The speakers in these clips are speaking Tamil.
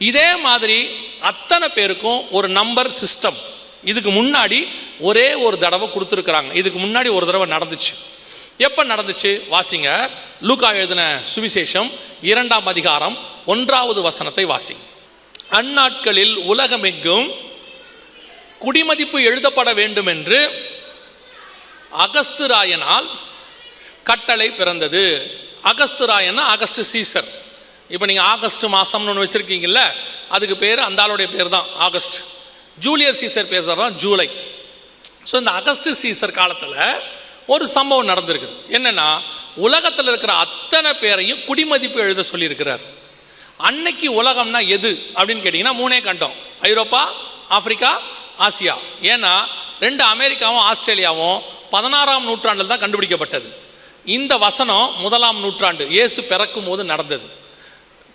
இதே மாதிரி அத்தனை பேருக்கும் ஒரு நம்பர் சிஸ்டம் இதுக்கு முன்னாடி ஒரே ஒரு தடவை கொடுத்துருக்குறாங்க. இதுக்கு முன்னாடி ஒரு தடவை நடந்துச்சு. எப்போ நடந்துச்சு வாசிங்க. லூக்கா எழுதின சுவிசேஷம் 2ஆம் அதிகாரம் 1வது வசனத்தை வாசிங்க. அந்நாட்களில் உலகமெங்கும் குடிமதிப்பு எழுதப்பட வேண்டும் என்று அகஸ்துராயனால் கட்டளை பிறந்தது. அகஸ்துராயன்னா அகஸ்ட் சீசர். இப்போ நீங்கள் ஆகஸ்ட் மாதம்னு ஒன்று வச்சுருக்கீங்கல்ல, அதுக்கு பேர் அந்த ஆளுடைய பேர் தான் ஆகஸ்ட். ஜூலியர் சீசர் பேர் தான் ஜூலை. ஸோ இந்த அகஸ்ட் சீசர் காலத்தில் ஒரு சம்பவம் நடந்திருக்குது. என்னென்னா, உலகத்தில் இருக்கிற அத்தனை பேரையும் குடிமதிப்பு எழுத சொல்லியிருக்கிறார். அன்னைக்கு உலகம்னா எது அப்படின்னு கேட்டிங்கன்னா 3 கண்டம்: ஐரோப்பா, ஆப்பிரிக்கா, ஆசியா. ஏன்னா 2 அமெரிக்காவும் ஆஸ்திரேலியாவும் 16ஆம் நூற்றாண்டில் தான் கண்டுபிடிக்கப்பட்டது. இந்த வசனம் 1ஆம் நூற்றாண்டு இயேசு பிறக்கும் போது நடந்தது.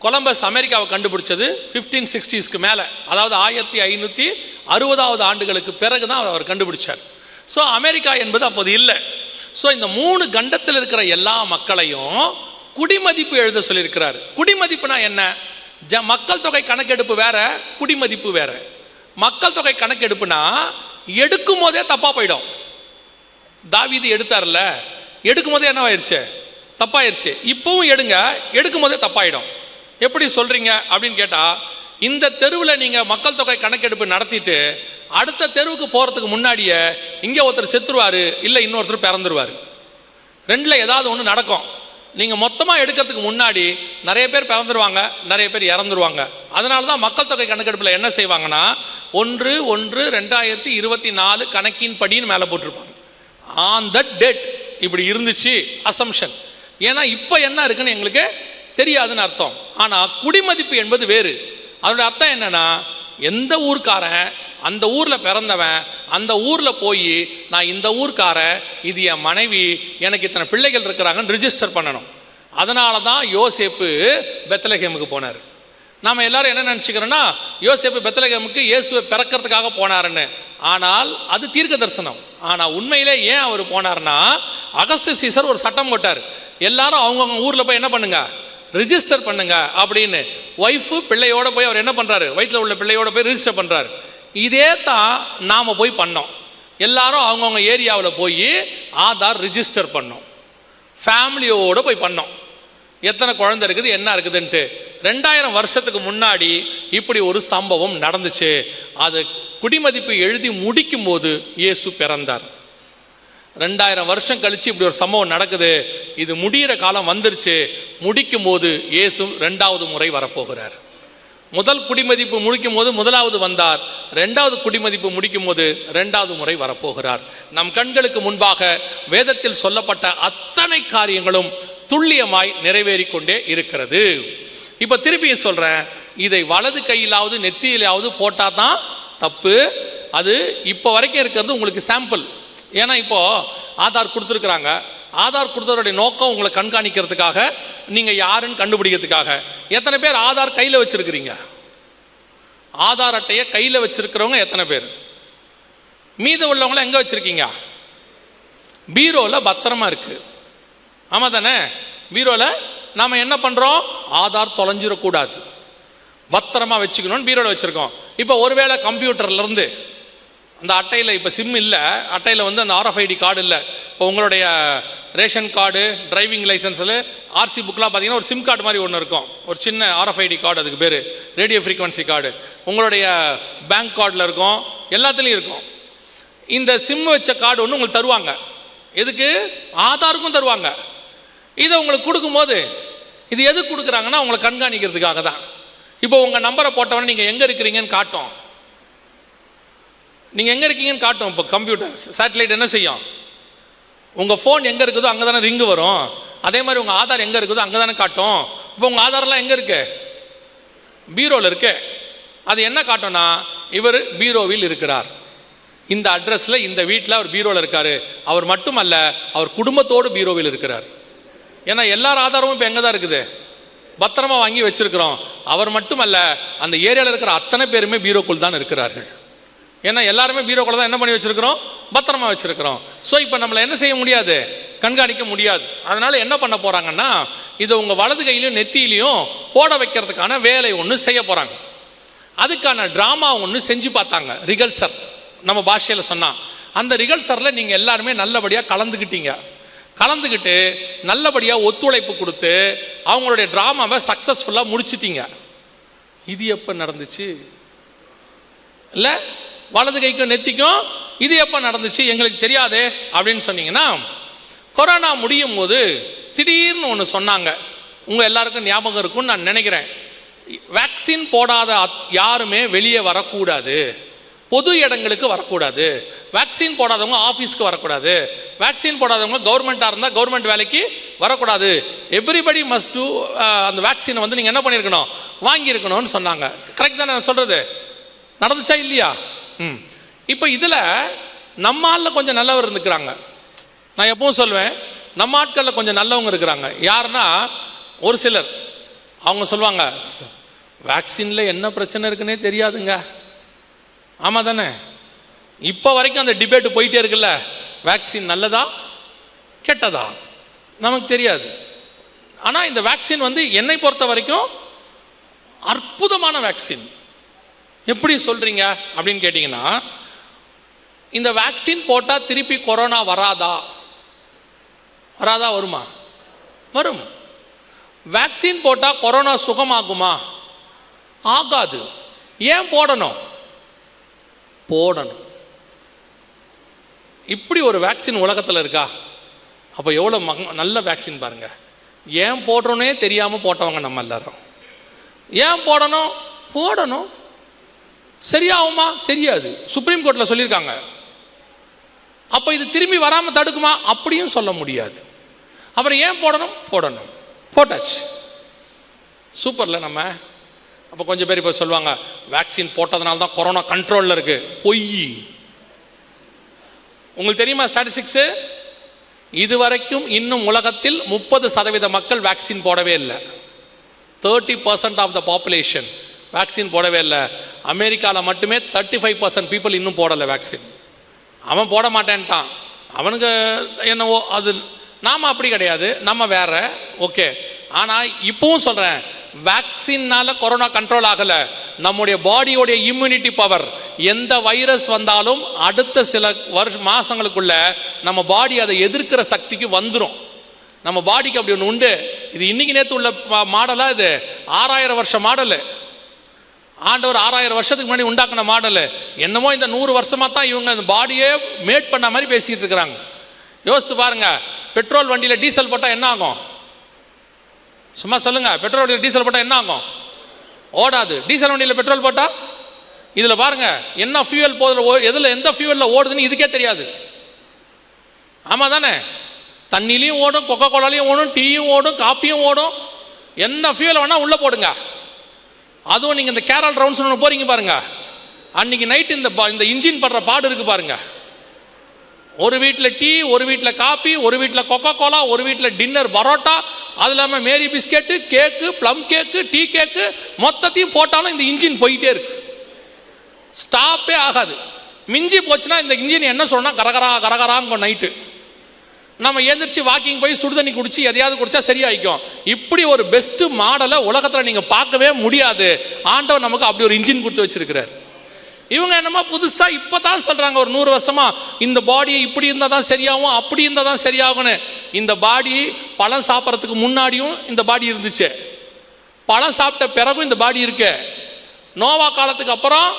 கொலம்பஸ் அமெரிக்காவை கண்டுபிடிச்சது 1560ஸ்க்கு மேலே, அதாவது 1560வது ஆண்டுகளுக்கு பிறகு தான் அவர் கண்டுபிடிச்சார். ஸோ அமெரிக்கா என்பது அப்போது இல்லை. ஸோ இந்த 3 கண்டத்தில் இருக்கிற எல்லா மக்களையும் குடிமதிப்பு எழுத சொல்லியிருக்கிறார். குடிமதிப்புனா என்ன? மக்கள் தொகை கணக்கெடுப்பு வேற, குடிமதிப்பு வேற. மக்கள் தொகை கணக்கெடுப்புனா எடுக்கும் போதே தப்பாக போயிடும். தாவீது எடுத்தார்ல, எடுக்கும் போதே என்னவாயிருச்சு? தப்பாயிருச்சு. இப்போவும் எடுக்கும் போதே தப்பாயிடும். எப்படி சொல்கிறீங்க அப்படின்னு கேட்டால், இந்த தெருவில் நீங்கள் மக்கள் தொகை கணக்கெடுப்பு நடத்திட்டு அடுத்த தெருவுக்கு போகிறதுக்கு முன்னாடியே இங்கே ஒருத்தர் செத்துருவார், இல்லை இன்னொருத்தர் பிறந்துருவார். 2ல் ஏதாவது ஒன்று நடக்கும். நீங்கள் மொத்தமாக எடுக்கிறதுக்கு முன்னாடி நிறைய பேர் பிறந்துருவாங்க, நிறைய பேர் இறந்துருவாங்க. அதனால தான் மக்கள் தொகை கணக்கெடுப்பில் என்ன செய்வாங்கன்னா 1/1/2024 கணக்கின் படின்னு மேலே போட்டிருப்பாங்க. ஆன் தட் டேட் இப்படி இருந்துச்சு அசம்ஷன். ஏன்னா இப்போ என்ன இருக்குன்னு எங்களுக்கு தெரியாதுன்னு அர்த்தம். ஆனால் குடிமதிப்பு என்பது வேறு. அதோட அர்த்தம் என்னன்னா, எந்த ஊர்க்காரன் அந்த ஊரில் பிறந்தவன் அந்த ஊரில் போய் நான் இந்த ஊர்க்காரன், இது என் மனைவி, எனக்கு இத்தனை பிள்ளைகள் இருக்கிறாங்கன்னு ரிஜிஸ்டர் பண்ணணும். அதனால தான் யோசேப்பு பெத்லகேமுக்கு போனார். நாம் எல்லாரும் என்ன நினச்சிக்கிறோன்னா, யோசேப்பு பெத்லகேமுக்கு இயேசுவை பிறக்கிறதுக்காக போனாருன்னு. ஆனால் அது தீர்க்க தரிசனம். ஆனால் உண்மையிலே ஏன் அவர் போனார்னா, அகஸ்ட் சீசர் ஒரு சட்டம் போட்டார், எல்லாரும் அவங்கவுங்க ஊரில் போய் என்ன பண்ணுங்க, ரிஜிஸ்டர் பண்ணுங்க அப்படின்னு. ஒய்ஃபு பிள்ளையோட போய் அவர் என்ன பண்ணுறாரு, வயிற்றில் உள்ள பிள்ளையோட போய் ரிஜிஸ்டர் பண்ணுறாரு. இதே தான் நாம் போய் பண்ணோம். எல்லாரும் அவங்கவுங்க ஏரியாவில் போய் ஆதார் ரிஜிஸ்டர் பண்ணோம், ஃபேமிலியோடு போய் பண்ணோம். எத்தனை குழந்தை இருக்குது, என்ன இருக்குதுன்ட்டு. 2000 வருஷத்துக்கு முன்னாடி இப்படி ஒரு சம்பவம் நடந்துச்சு. அது குடிமதிப்பு எழுதி முடிக்கும் போது இயேசு பிறந்தார். 2000 வருஷம் கழிச்சு இப்படி ஒரு சம்பவம் நடக்குது. இது முடிகிற காலம் வந்துருச்சு. முடிக்கும் போது இயேசு 2வது முறை வரப்போகிறார். முதல் குடிமதிப்பு முடிக்கும் போது 1வது வந்தார். 2வது குடிமதிப்பு முடிக்கும் போது 2வது முறை வரப்போகிறார். நம் கண்களுக்கு முன்பாக வேதத்தில் சொல்லப்பட்ட அத்தனை காரியங்களும் துல்லியமாய் நிறைவேறி கொண்டே இருக்கிறது. இப்போ திருப்பியும் சொல்கிறேன், இதை வலது கையிலாவது நெத்தியிலாவது போட்டால் தான் தப்பு. அது இப்போ வரைக்கும் இருக்கிறது உங்களுக்கு சாம்பிள். ஏன்னா இப்போது ஆதார் கொடுத்துருக்குறாங்க. ஆதார் கொடுத்தவருடைய நோக்கம் உங்களை கண்காணிக்கிறதுக்காக, நீங்கள் யாருன்னு கண்டுபிடிக்கிறதுக்காக. எத்தனை பேர் ஆதார் கையில் வச்சுருக்கிறீங்க? ஆதார் அட்டையை கையில் வச்சுருக்கிறவங்க எத்தனை பேர்? மீதம் உள்ளவங்கள எங்கே வச்சுருக்கீங்க? பீரோவில் பத்திரமா இருக்குது. ஆமாம் தானே? பீரோவில் நாம் என்ன பண்ணுறோம், ஆதார் தொலைஞ்சிடக்கூடாது, பத்திரமா வச்சுக்கணும்னு பீரோவில் வச்சுருக்கோம். இப்போ ஒருவேளை கம்ப்யூட்டர்லேருந்து அந்த அட்டையில் இப்போ சிம் இல்லை, அட்டையில் வந்து அந்த RFID கார்டு இல்லை. இப்போ உங்களுடைய ரேஷன் கார்டு, டிரைவிங் லைசன்ஸில், RC புக்கெலாம் பார்த்தீங்கன்னா ஒரு சிம் கார்டு மாதிரி ஒன்று இருக்கும், ஒரு சின்ன RFID கார்டு, அதுக்கு பேர் ரேடியோ ஃப்ரீக்வன்சி கார்டு. உங்களுடைய பேங்க் கார்டில் இருக்கும், எல்லாத்துலேயும் இருக்கும். இந்த சிம் வச்ச கார்டு ஒன்று உங்களுக்கு தருவாங்க. எதுக்கு? ஆதாருக்கும் தருவாங்க. இதை உங்களுக்கு கொடுக்கும்போது இது எதுக்கு கொடுக்குறாங்கன்னா உங்களை கண்காணிக்கிறதுக்காக தான். இப்போ உங்கள் நம்பரை போட்டவொடனே நீங்கள் எங்கே இருக்கிறீங்கன்னு காட்டும். நீங்கள் எங்கே இருக்கீங்கன்னு காட்டும். இப்போ கம்ப்யூட்டர் சேட்டலைட் என்ன செய்யும், உங்கள் ஃபோன் எங்கே இருக்குதோ அங்கே தானே ரிங்கு வரும். அதே மாதிரி உங்கள் ஆதார் எங்கே இருக்குதோ அங்கே தானே காட்டும். இப்போ உங்கள் ஆதார்லாம் எங்கே இருக்கு? பீரோவில் இருக்கு. அது என்ன காட்டும்னா, இவர் பீரோவில் இருக்கிறார், இந்த அட்ரஸில் இந்த வீட்டில் அவர் பீரோவில் இருக்கார். அவர் மட்டுமல்ல, அவர் குடும்பத்தோடு பீரோவில் இருக்கிறார். ஏன்னா எல்லார் ஆதாரமும் இப்போ எங்கே தான் இருக்குது, பத்திரமா வாங்கி வச்சிருக்கிறோம். அவர் மட்டுமல்ல, அந்த ஏரியாவில் இருக்கிற அத்தனை பேருமே பீரோக்குள் தான் இருக்கிறார்கள். ஏன்னா எல்லாருமே பீரோக்குள்ள தான் என்ன பண்ணி வச்சிருக்கிறோம், பத்திரமா வச்சிருக்கிறோம். ஸோ இப்போ நம்மளை என்ன செய்ய முடியாது, கண்காணிக்க முடியாது. அதனால என்ன பண்ண போறாங்கன்னா, இதை உங்கள் வலது கையிலையும் நெத்தியிலையும் போட வைக்கிறதுக்கான வேலை ஒன்று செய்ய போகிறாங்க. அதுக்கான ட்ராமா ஒன்று செஞ்சு பார்த்தாங்க, ரிகல்சர் நம்ம பாஷையில் சொன்னால். அந்த ரிகல்சரில் நீங்கள் எல்லாருமே நல்லபடியாக கலந்துக்கிட்டு நல்லபடியாக ஒத்துழைப்பு கொடுத்து அவங்களுடைய ட்ராமாவை சக்ஸஸ்ஃபுல்லாக முடிச்சிட்டிங்க. இது எப்போ நடந்துச்சு? இல்லை, வலது கைக்கும் நெத்திக்கும் இது எப்போ நடந்துச்சு எங்களுக்கு தெரியாதே அப்படின்னு சொன்னீங்கன்னா, கொரோனா முடியும் போது திடீர்னு ஒன்று சொன்னாங்க. உங்கள் எல்லாருக்கும் ஞாபகம் இருக்கும்னு நான் நினைக்கிறேன். வேக்சின் போடாத யாருமே வெளியே வரக்கூடாது, பொது இடங்களுக்கு வரக்கூடாது, வேக்சின் போடாதவங்க ஆஃபீஸ்க்கு வரக்கூடாது, வேக்சின் போடாதவங்க கவர்மெண்ட்டாக இருந்தால் கவர்மெண்ட் வேலைக்கு வரக்கூடாது, எவ்ரிபடி மஸ்ட் டூ அந்த வேக்சினை வந்து நீங்கள் என்ன பண்ணியிருக்கணும், வாங்கியிருக்கணும்னு சொன்னாங்க. கரெக்ட் தானே நான் சொல்கிறது? நடந்துச்சா இல்லையா? இப்போ இதில் நம்ம ஆளில் கொஞ்சம் நல்லவர் இருந்துக்கிறாங்க. நான் எப்பவும் சொல்லுவேன், நம்ம ஆட்களில் கொஞ்சம் நல்லவங்க இருக்கிறாங்க. யாருன்னா, ஒரு சிலர் அவங்க சொல்லுவாங்க, வேக்சினில் என்ன பிரச்சனை இருக்குன்னே தெரியாதுங்க. ஆமாம் தானே? இப்போ வரைக்கும் அந்த டிபேட்டு போயிட்டே இருக்குல்ல, வேக்சின் நல்லதா கெட்டதா நமக்கு தெரியாது. ஆனால் இந்த வேக்சின் வந்து என்னை பொறுத்த வரைக்கும் அற்புதமான வேக்சின். எப்படி சொல்கிறீங்க அப்படின்னு கேட்டிங்கன்னா, இந்த வேக்சின் போட்டால் திருப்பி கொரோனா வராதா? வருமா? வரும். வேக்சின் போட்டால் கொரோனா சுகமாகுமா? ஆகாது. ஏன் போடணும்? இப்படி ஒரு வேக்சின் உலகத்தில் இருக்கா? அப்போ எவ்வளோ நல்ல வேக்சின் பாருங்க. ஏன் போடுறோன்னே தெரியாமல் போட்டவங்க நம்ம எல்லாரும். ஏன் போடணும். சரியாகுமா? தெரியாது. சுப்ரீம் கோர்ட்டில் சொல்லியிருக்காங்க. அப்போ இது திரும்பி வராமல் தடுக்குமா? அப்படியும் சொல்ல முடியாது. அப்புறம் ஏன் போடணும். போட்டாச்சு. சூப்பர்ல நம்ம. அப்போ கொஞ்சம் பேர் இப்போ சொல்லுவாங்க, வேக்சின் போட்டதுனால தான் கொரோனா கண்ட்ரோலில் இருக்கு. பொய். உங்களுக்கு தெரியுமா ஸ்டாட்டிஸ்டிக்ஸு? இதுவரைக்கும் இன்னும் உலகத்தில் 30% மக்கள் வேக்சின் போடவே இல்லை. 30% ஆஃப் த பாப்புலேஷன் வேக்சின் போடவே இல்லை. அமெரிக்காவில் மட்டுமே 35% பீப்புள் இன்னும் போடலை வேக்சின். அவன் போட மாட்டேன்ட்டான். அவனுக்கு என்னவோ அது. நாம் அப்படி கிடையாது, நம்ம வேற. ஓகே. ஆனால் இப்பவும் சொல்கிறேன், வேக்சின்னால கொரோனா கண்ட்ரோல் ஆகலை. நம்முடைய பாடியோடைய இம்யூனிட்டி பவர், எந்த வைரஸ் வந்தாலும் அடுத்த சில மாதங்களுக்குள்ள நம்ம பாடி அதை எதிர்க்கிற சக்திக்கு வந்துடும். நம்ம பாடிக்கு அப்படி ஒன்று உண்டு. இது இன்னைக்கு நேற்று உள்ள மாடலாக? இது 6000 வருஷம் மாடலு. ஆண்டவர் 6000 வருஷத்துக்கு முன்னாடி உண்டாக்குன மாடலு. என்னமோ இந்த 100 வருஷமாக தான் இவங்க அந்த பாடியே மேட் பண்ண மாதிரி பேசிக்கிட்டு இருக்கிறாங்க. யோசித்து பாருங்க, பெட்ரோல் வண்டியில் டீசல் போட்டால் என்ன ஆகும்? சும்மா சொல்லுங்க, பெட்ரோல் வண்டியில் டீசல் போட்டால் என்ன ஆகும்? ஓடாது. டீசல் வண்டியில் பெட்ரோல் போட்டால், இதில் பாருங்க என்ன ஃபியூவல் போகுது, எதில் எந்த ஃபியூவலில் ஓடுதுன்னு இதுக்கே தெரியாது. ஆமாம் தானே? தண்ணிலையும் ஓடும், கொக்கோ கோலாலையும் ஓடும், டீயும் ஓடும், காப்பியும் ஓடும். என்ன ஃபியூவல் வேணால் உள்ளே போடுங்க. அதுவும் நீங்கள் இந்த கேரல் ரவுண்ட்ஸ் ஒன்று போகிறீங்க பாருங்க, அன்றைக்கி நைட்டு இந்த இன்ஜின் படுற பாடு இருக்குது பாருங்க. ஒரு வீட்டில் டீ, ஒரு வீட்டில் காப்பி, ஒரு வீட்டில் கொக்கோ கோலா, ஒரு வீட்டில் டின்னர் பரோட்டா, அது இல்லாமல் மேரி பிஸ்கெட்டு, கேக்கு, ப்ளம் கேக்கு, டீ கேக்கு, மொத்தத்தையும் போட்டாலும் இந்த இன்ஜின் போயிட்டே இருக்கு. ஸ்டாப்பே ஆகாது. மிஞ்சி போச்சுன்னா இந்த இன்ஜின் என்ன சொன்னால் கரகராங்க நைட்டு. நம்ம எழுந்திரிச்சு வாக்கிங் போய் சுடுதண்ணி குடிச்சு எதையாவது குடிச்சா சரியாயிக்கும். இப்படி ஒரு பெஸ்ட்டு மாடலை உலகத்தில் நீங்கள் பார்க்கவே முடியாது. ஆண்டவர் நமக்கு அப்படி ஒரு இன்ஜின் கொடுத்து வச்சிருக்கிறார். இவங்க என்னமோ புதுசாக இப்போ தான் சொல்கிறாங்க, ஒரு 100 வருஷமாக இந்த பாடி இப்படி இருந்தால் தான் சரியாகும், அப்படி இருந்தால் தான் சரியாகும்னு. இந்த பாடி பழம் சாப்பிட்றதுக்கு முன்னாடியும் இந்த பாடி இருந்துச்சு, பழம் சாப்பிட்ட பிறகும் இந்த பாடி இருக்கு. நோவா காலத்துக்கு அப்புறம்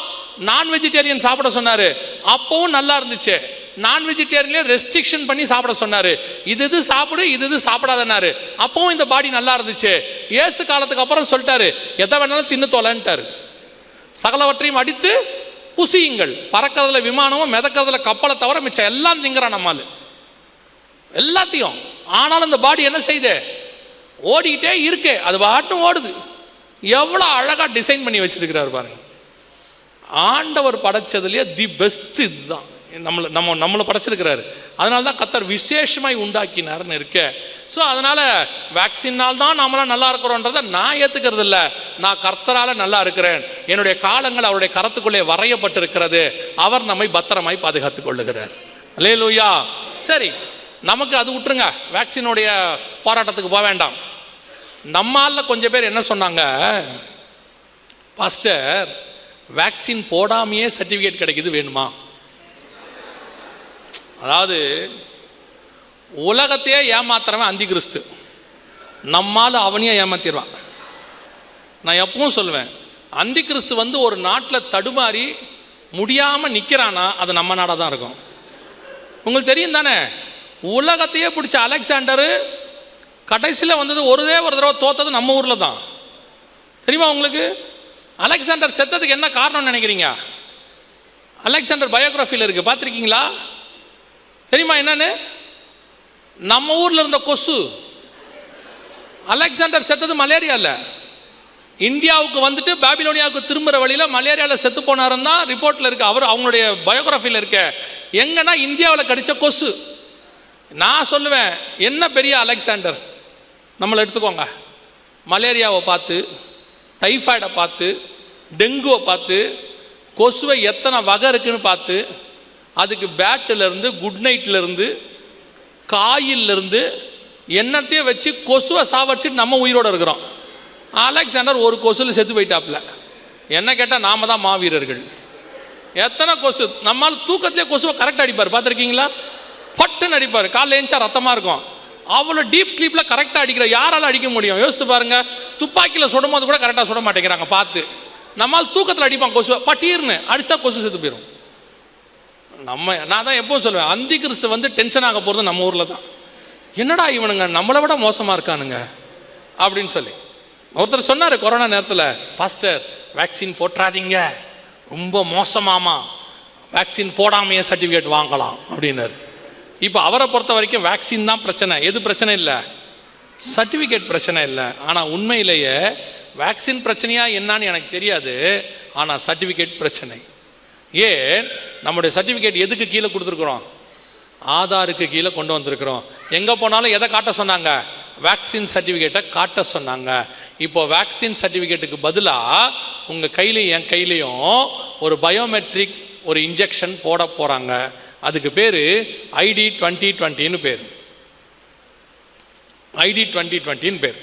நான் வெஜிடேரியன் சாப்பிட சொன்னார், அப்பவும் நல்லா இருந்துச்சு. நான் வெஜிடேரியன்லேயே ரெஸ்ட்ரிக்ஷன் பண்ணி சாப்பிட சொன்னார், இது சாப்பிடு, இது சாப்பிடாதனாரு, அப்பவும் இந்த பாடி நல்லா இருந்துச்சு. இயேசு காலத்துக்கு அப்புறம் சொல்லிட்டாரு, எதை வேணாலும் தின்னு தொலைன்ட்டாரு. சகலவற்றையும் அடித்து புசியுங்கள். பறக்கிறதுல விமானமும் மிதக்கிறதுல கப்பலை தவிர மிச்சம் எல்லாம் திங்கிறான் நம்மால் எல்லாத்தையும். ஆனாலும் இந்த பாடி என்ன செய்யுது? ஓடிக்கிட்டே இருக்கு. அது பாட்டும் ஓடுது. எவ்வளோ அழகாக டிசைன் பண்ணி வச்சிருக்கிறார் பாருங்க. ஆண்டவர் படைச்சதுலேயே தி பெஸ்ட் இதுதான். நம்மளை படைச்சிருக்கிறாரு. அதனால தான் கர்த்தர் விசேஷமாய் உண்டாக்கினார்னு இருக்க. ஸோ அதனால் வேக்சினால் தான் நாமெல்லாம் நல்லா இருக்கிறோன்றதை நான் ஏற்றுக்கிறது இல்லை. நான் கர்த்தரால் நல்லா இருக்கிறேன். என்னுடைய காலங்கள் அவருடைய கரத்துக்குள்ளே வரையப்பட்டிருக்கிறது. அவர் நம்மை பத்திரமாய் பாதுகாத்துக் கொள்ளுகிறார். அல்லேலூயா. சரி, நமக்கு அது விட்டுருங்க, வேக்சினுடைய போராட்டத்துக்கு போக வேண்டாம். நம்மால கொஞ்சம் பேர் என்ன சொன்னாங்க, பாஸ்டர் வேக்சின் போடாமையே சர்டிஃபிகேட் கிடைக்குது, வேணுமா? அதாவது உலகத்தையே ஏமாத்துறவன் அந்தி கிறிஸ்து, நம்மால் அவனையே ஏமாத்திடுவான். நான் எப்பவும் சொல்லுவேன், அந்தி கிறிஸ்து ஒரு நாட்டில் தடுமாறி முடியாமல் நிற்கிறானா அது நம்ம நாடாக தான் இருக்கும். உங்களுக்கு தெரியும் தானே, உலகத்தையே பிடிச்ச அலெக்சாண்டரு கடைசியில் வந்தது ஒரு தடவை தோத்தது நம்ம ஊரில் தான். தெரியுமா உங்களுக்கு? அலெக்சாண்டர் செத்ததுக்கு என்ன காரணம்னு நினைக்கிறீங்க? அலெக்சாண்டர் பயோகிராஃபியில் இருக்குது, பார்த்துருக்கீங்களா? தெரியுமா என்னன்னு? நம்ம ஊரில் இருந்த கொசு. அலெக்சாண்டர் செத்தது மலேரியா இல்லை, இந்தியாவுக்கு வந்துட்டு பாபிலோனியாவுக்கு திரும்புகிற வழியில் மலேரியாவில் செத்து போனாருன்னு தான் ரிப்போர்ட்டில் இருக்குது. அவங்களுடைய பயோகிராஃபியில் இருக்க. எங்கன்னா இந்தியாவில் கடித்த கொசு. நான் சொல்லுவேன், என்ன பெரிய அலெக்சாண்டர். நம்மளை எடுத்துக்கோங்க, மலேரியாவை பார்த்து, டைஃபாய்டை பார்த்து, டெங்குவை பார்த்து, கொசுவை எத்தனை வகை இருக்குன்னு பார்த்து, அதுக்கு பேட்டிலேருந்து குட் நைட்லேருந்து காயிலிருந்து என்னத்தையும் வச்சு கொசுவை சாவடிச்சுட்டு நம்ம உயிரோடு இருக்கிறோம். அலெக்சாண்டர் ஒரு கொசுவில் செத்து போயிட்டாப்புல. என்ன கேட்டால் நாம தான் மாவீரர்கள். எத்தனை கொசு, நம்மால் தூக்கத்திலே கொசுவை கரெக்டாக அடிப்பார், பார்த்துருக்கீங்களா? பட்டுன்னு அடிப்பார், காலைல ஏஞ்சா ரத்தமாக இருக்கும். அவ்வளோ டீப் ஸ்லீப்பில் கரெக்டாக அடிக்கிற யாரால் அடிக்க முடியும்? யோசித்து பாருங்கள். துப்பாக்கியில் சுடும் போது கூட கரெக்டாக சுட மாட்டேங்கிறாங்க பார்த்து. நம்மால் தூக்கத்தில் அடிப்பான் கொசுவை, பட்டீர்னு அடித்தா கொசு செத்து போயிடும். நான் தான் எப்பவும் சொல்லுவேன், அந்தி கிறிஸ்து டென்ஷன் ஆக போகிறது நம்ம ஊரில் தான். என்னடா இவனுங்க நம்மளை விட மோசமாக இருக்கானுங்க அப்படின்னு சொல்லி ஒருத்தர் சொன்னார் கொரோனா நேரத்தில், பாஸ்டர் வேக்சின் போட்டுறாதீங்க, ரொம்ப மோசமாமா, வேக்சின் போடாமையே சர்டிஃபிகேட் வாங்கலாம் அப்படின்னாரு. இப்போ அவரை பொறுத்த வரைக்கும் வேக்சின் தான் பிரச்சனை, எது பிரச்சனை இல்லை, சர்டிஃபிகேட் பிரச்சனை இல்லை. ஆனால் உண்மையிலேயே வேக்சின் பிரச்சனையா என்னன்னு எனக்கு தெரியாது, ஆனால் சர்டிஃபிகேட் பிரச்சனை. ஏன் நம்முடைய சர்டிஃபிகேட் எதுக்கு கீழே கொடுத்துருக்குறோம்? ஆதாருக்கு கீழே கொண்டு வந்திருக்கிறோம். எங்கே போனாலும் எதை காட்ட சொன்னாங்க? வேக்சின் சர்டிஃபிகேட்டை காட்ட சொன்னாங்க. இப்போ வேக்சின் சர்டிஃபிகேட்டுக்கு பதிலாக உங்கள் கையிலையும் என் கையிலையும் ஒரு பயோமெட்ரிக் ஒரு இன்ஜெக்ஷன் போட போகிறாங்க. அதுக்கு பேர் ID 2020 பேர். ID 2020 பேர்.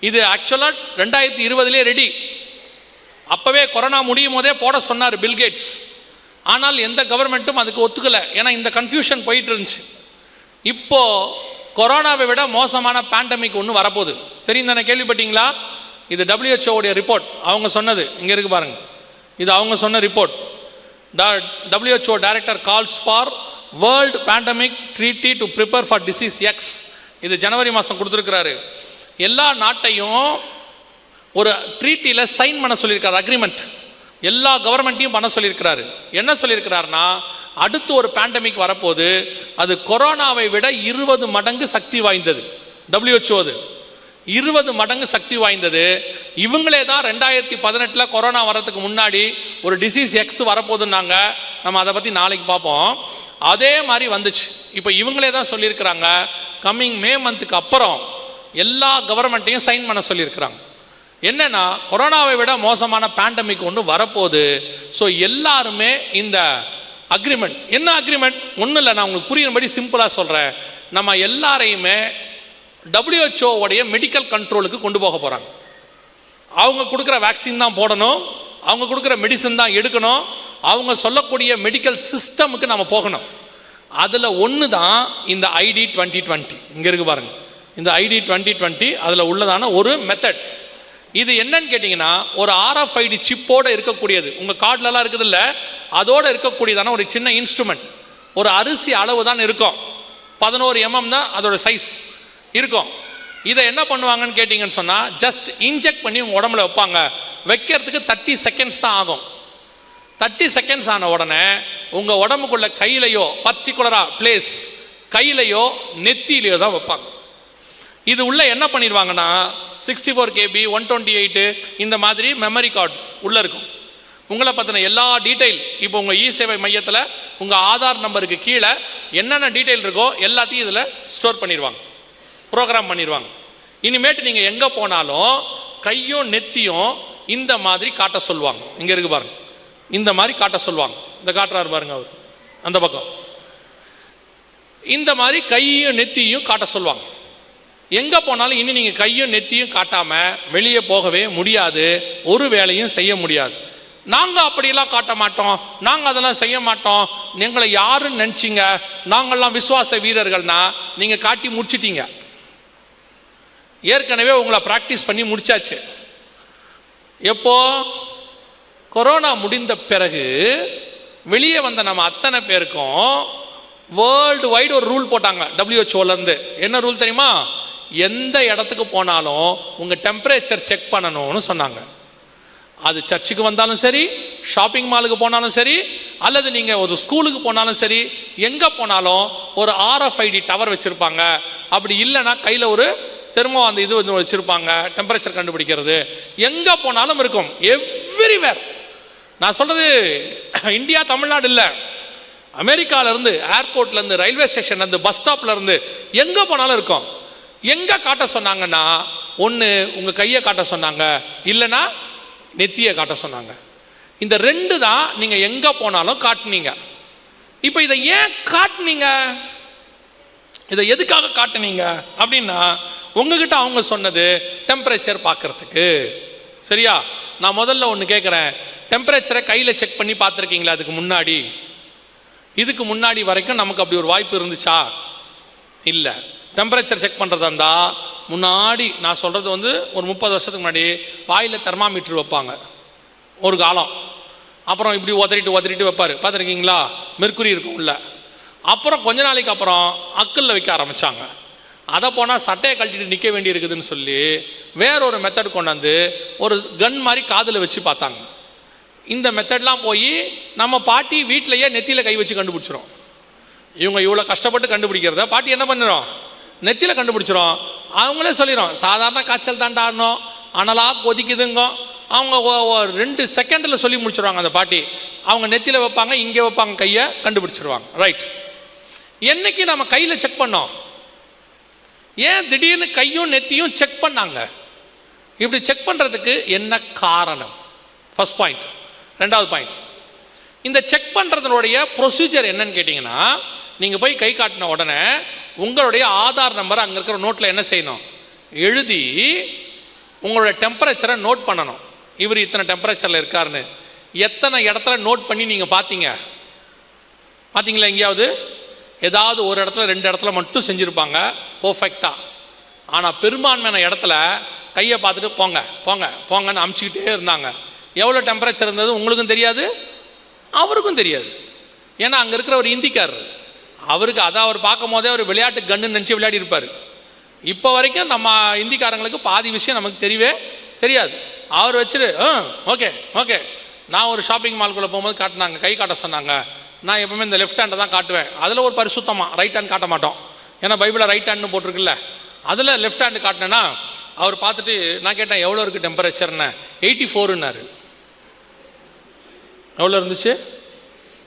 இது ஆக்சுவலாக 2020 ரெடி. அப்போவே கொரோனா முடியும் போதே போட சொன்னார் பில்கேட்ஸ். ஆனால் எந்த கவர்மெண்ட்டும் அதுக்கு ஒத்துக்கலை. ஏன்னா இந்த கன்ஃபியூஷன் போயிட்டு இருந்துச்சு. இப்போது கொரோனாவை விட மோசமான பேண்டமிக் ஒன்று வரப்போகுது, தெரியும் தானே? கேள்விப்பட்டீங்களா? இது WHO ரிப்போர்ட், அவங்க சொன்னது. இங்கே இருக்குது பாருங்கள், இது அவங்க சொன்ன report. WHO director calls for world pandemic treaty to prepare for disease X. இது ஜனவரி மாதம் கொடுத்துருக்கிறாரு. எல்லா நாட்டையும் ஒரு ட்ரீட்டியில் சைன் பண்ண சொல்லியிருக்காரு, அக்ரிமெண்ட். எல்லா கவர்மெண்ட்டையும் பண்ண சொல்லியிருக்கிறாரு. என்ன சொல்லியிருக்கிறாருன்னா, அடுத்து ஒரு பேண்டமிக் வரப்போது, அது கொரோனாவை விட 20 மடங்கு சக்தி வாய்ந்தது. WHO அது 20 மடங்கு சக்தி வாய்ந்தது. இவங்களே தான் 2018 கொரோனா வரதுக்கு முன்னாடி ஒரு டிசீஸ் எக்ஸ் வரப்போகுதுன்னாங்க. நம்ம அதை பற்றி நாளைக்கு பார்ப்போம். அதே மாதிரி வந்துச்சு. இப்போ இவங்களே தான் சொல்லியிருக்கிறாங்க, கம்மிங் மே மந்த்துக்கு அப்புறம் எல்லா கவர்மெண்ட்டையும் சைன் பண்ண சொல்லியிருக்கிறாங்க. என்னன்னா, கொரோனாவை விட மோசமான பேண்டமிக் ஒன்று வரப்போகுது. ஸோ எல்லாருமே இந்த அக்ரிமெண்ட், என்ன அக்ரிமெண்ட்? ஒன்றும் இல்லை, நான் உங்களுக்கு புரியும்படி சிம்பிளாக சொல்கிறேன். நம்ம எல்லாரையுமே WHO உடைய மெடிக்கல் கண்ட்ரோலுக்கு கொண்டு போக போகிறாங்க. அவங்க கொடுக்குற வேக்சின் தான் போடணும், அவங்க கொடுக்குற மெடிசன் தான் எடுக்கணும், அவங்க சொல்லக்கூடிய மெடிக்கல் சிஸ்டமுக்கு நம்ம போகணும். அதில் ஒன்று தான் இந்த ID 2020. இங்கே இருக்குது பாருங்கள், இந்த ID 2020 அதில் உள்ளதான ஒரு மெத்தட். இது என்னன்னு கேட்டிங்கன்னா, ஒரு RFID சிப்போடு இருக்கக்கூடியது. உங்கள் கார்டிலலாம் இருக்குது இல்லை, அதோடு இருக்கக்கூடியதான ஒரு சின்ன இன்ஸ்ட்ருமெண்ட். ஒரு அரிசி அளவு தான் இருக்கும், 11 mm தான் அதோட சைஸ் இருக்கும். இதை என்ன பண்ணுவாங்கன்னு கேட்டிங்கன்னு சொன்னால், ஜஸ்ட் இன்ஜெக்ட் பண்ணி உங்கள் உடம்புல வைப்பாங்க. வைக்கிறதுக்கு 30 செகண்ட்ஸ் தான் ஆகும். 30 செகண்ட்ஸ் ஆன உடனே உங்கள் உடம்புக்குள்ள கையிலையோ, பர்டிகுலராக பிளேஸ் கையிலையோ நெத்தியிலையோ தான் வைப்பாங்க. இது உள்ள என்ன பண்ணிடுவாங்கன்னா, 64 KB 128 இந்த மாதிரி மெமரி கார்ட்ஸ் உள்ளே இருக்கும். உங்களை பற்றின எல்லா டீட்டெயில், இப்போ உங்கள் சேவை மையத்தில் உங்கள் ஆதார் நம்பருக்கு கீழே என்னென்ன டீட்டெயில் இருக்கோ எல்லாத்தையும் இதில் ஸ்டோர் பண்ணிடுவாங்க, ப்ரோக்ராம் பண்ணிடுவாங்க. இனிமேட்டு நீங்கள் எங்கே போனாலும் கையும் நெத்தியும் இந்த மாதிரி காட்ட சொல்லுவாங்க. இங்கே இருக்கு பாருங்க, இந்த மாதிரி காட்ட சொல்லுவாங்க. இந்த காட்டுறாரு பாருங்க அவர் அந்த பக்கம், இந்த மாதிரி கையும் நெத்தியும் காட்ட சொல்லுவாங்க. எங்கே போனாலும் இனி நீங்கள் கையும் நெத்தியும் காட்டாமல் வெளியே போகவே முடியாது, ஒரு வேலையும் செய்ய முடியாது. நாங்கள் அப்படியெல்லாம் காட்ட மாட்டோம், நாங்கள் அதெல்லாம் செய்ய மாட்டோம், எங்களை யாருன்னு நினச்சிங்க, நாங்கள்லாம் விசுவாச வீரர்கள்னா நீங்கள் காட்டி முடிச்சிட்டீங்க. ஏற்கனவே உங்களை ப்ராக்டிஸ் பண்ணி முடிச்சாச்சு. எப்போ? கொரோனா முடிந்த பிறகு வெளியே வந்த நம்ம அத்தனை பேருக்கும் வேர்ல்டு வைடு ஒரு ரூல் போட்டாங்க WHO-லேருந்து. என்ன ரூல் தெரியுமா? எந்த இடத்துக்கு போனாலும் உங்கள் டெம்பரேச்சர் செக் பண்ணணும்னு சொன்னாங்க. அது சர்ச்சுக்கு வந்தாலும் சரி, ஷாப்பிங் மாலுக்கு போனாலும் சரி, அல்லது நீங்கள் ஒரு ஸ்கூலுக்கு போனாலும் சரி, எங்கே போனாலும் ஒரு RFID டவர் வச்சுருப்பாங்க. அப்படி இல்லைன்னா கையில் ஒரு தெர்மோ அந்த இது வந்து வச்சுருப்பாங்க, டெம்பரேச்சர் கண்டுபிடிக்கிறது. எங்கே போனாலும் இருக்கும், எவ்ரிவேர். நான் சொல்கிறது இந்தியா தமிழ்நாடு இல்லை, அமெரிக்காவிலேருந்து, ஏர்போர்ட்லேருந்து, ரயில்வே ஸ்டேஷன்லேருந்து, பஸ் ஸ்டாப்லேருந்து எங்கே போனாலும் இருக்கும். எங்கே காட்ட சொன்னாங்கன்னா, ஒன்று உங்கள் கையை காட்ட சொன்னாங்க, இல்லைன்னா நெத்தியை காட்ட சொன்னாங்க. இந்த ரெண்டு தான் நீங்கள் எங்கே போனாலும் காட்டுனீங்க. இப்போ இதை ஏன் காட்டுனீங்க? இதை எதுக்காக காட்டுனீங்க அப்படின்னா, உங்ககிட்ட அவங்க சொன்னது டெம்பரேச்சர் பார்க்கறதுக்கு. சரியா? நான் முதல்ல ஒன்று கேட்குறேன், டெம்பரேச்சரை கையில் செக் பண்ணி பார்த்துருக்கீங்களா? இதுக்கு முன்னாடி வரைக்கும் நமக்கு அப்படி ஒரு வாய்ப்பு இருந்துச்சா? இல்லை. டெம்பரேச்சர் செக் பண்ணுறதா இருந்தால் முன்னாடி, நான் சொல்கிறது வந்து ஒரு 30 வருஷத்துக்கு முன்னாடி வாயில் தெர்மாமீட்டர் வைப்பாங்க ஒரு காலம். அப்புறம் இப்படி உதறிட்டு வைப்பார், பார்த்துருக்கீங்களா? மெர்க்குரி இருக்கும் உள்ள. அப்புறம் கொஞ்ச நாளைக்கு அப்புறம் அக்கல்ல வைக்க ஆரம்பித்தாங்க. அதை போனால் சட்டையை கழட்டிட்டு நிற்க வேண்டி இருக்குதுன்னு சொல்லி வேறொரு மெத்தட் கொண்டாந்து ஒரு கன் மாதிரி காதில் வச்சு பார்த்தாங்க. இந்த மெத்தட்லாம் போய் நம்ம பாட்டி வீட்டிலையே நெத்தியில் கை வச்சு கண்டுபிடிச்சிரும். இவங்க இவ்வளோ கஷ்டப்பட்டு கண்டுபிடிக்கிறத பாட்டி என்ன பண்ணுறோம்? நெத்தியில் கண்டுபிடிச்சிரும். அவங்களே சொல்லிடும், சாதாரண காய்ச்சல் தாண்டாடணும், அனலாக கொதிக்குதுங்க. அவங்க 2 செகண்டில் சொல்லி முடிச்சிடுவாங்க. அந்த பாட்டி அவங்க நெத்தியில் வைப்பாங்க, இங்கே வைப்பாங்க, கையை கண்டுபிடிச்சிருவாங்க. ரைட். என்னைக்கு நம்ம கையில் செக் பண்ணோம்? ஏன் திடீர்னு கையும் நெத்தியும் செக் பண்ணாங்க? இப்படி செக் பண்ணுறதுக்கு என்ன காரணம்? First point. ரெண்டாவது பாயிண்ட், இந்த செக் பண்ணுறதுனுடைய ப்ரொசீஜர் என்னன்னு கேட்டிங்கன்னா, நீங்கள் போய் கை காட்டின உடனே உங்களுடைய ஆதார் நம்பர் அங்கே இருக்கிற நோட்டில் என்ன செய்யணும்? எழுதி உங்களுடைய டெம்பரேச்சரை நோட் பண்ணணும். இவர் இத்தனை டெம்பரேச்சரில் இருக்காருன்னு. எத்தனை இடத்துல நோட் பண்ணி நீங்கள் பார்த்தீங்களா? எங்கேயாவது ஏதாவது ஒரு இடத்துல 2 இடத்துல மட்டும் செஞ்சுருப்பாங்க பர்ஃபெக்டாக. ஆனால் பெரும்பான்மையான இடத்துல கையை பார்த்துட்டு போங்க போங்க போங்கன்னு அமுச்சிக்கிட்டே இருந்தாங்க. எவ்வளோ டெம்பரேச்சர் இருந்தது உங்களுக்கும் தெரியாது, அவருக்கும் தெரியாது. ஏன்னா அங்கே இருக்கிற ஒரு இந்திக்காரர், அவருக்கு அதை அவர் பார்க்கும் போதே ஒரு விளையாட்டு கன்னு நினச்சி விளையாடி இருப்பார். இப்போ வரைக்கும் நம்ம இந்திக்காரங்களுக்கு பாதி விஷயம் நமக்கு தெரியவே தெரியாது. அவர் வச்சுட்டு ஓகே ஓகே. நான் ஒரு ஷாப்பிங் மால்குள்ளே போகும்போது காட்டினாங்க, கை காட்ட சொன்னாங்க. நான் எப்பவுமே இந்த லெஃப்ட் ஹேண்டை தான் காட்டுவேன். அதில் ஒரு பரிசுத்தமாக ரைட் ஹேண்ட் காட்ட மாட்டோம். ஏன்னா பைபிளில் ரைட் ஹேண்ட்னு போட்டிருக்குல்ல, அதில் லெஃப்ட் ஹேண்டு காட்டினேன்னா அவர் பார்த்துட்டு நான் கேட்டேன், எவ்வளோ இருக்குது டெம்பரேச்சர்னு? 84ன்னாரு. எவ்வளோ இருந்துச்சு?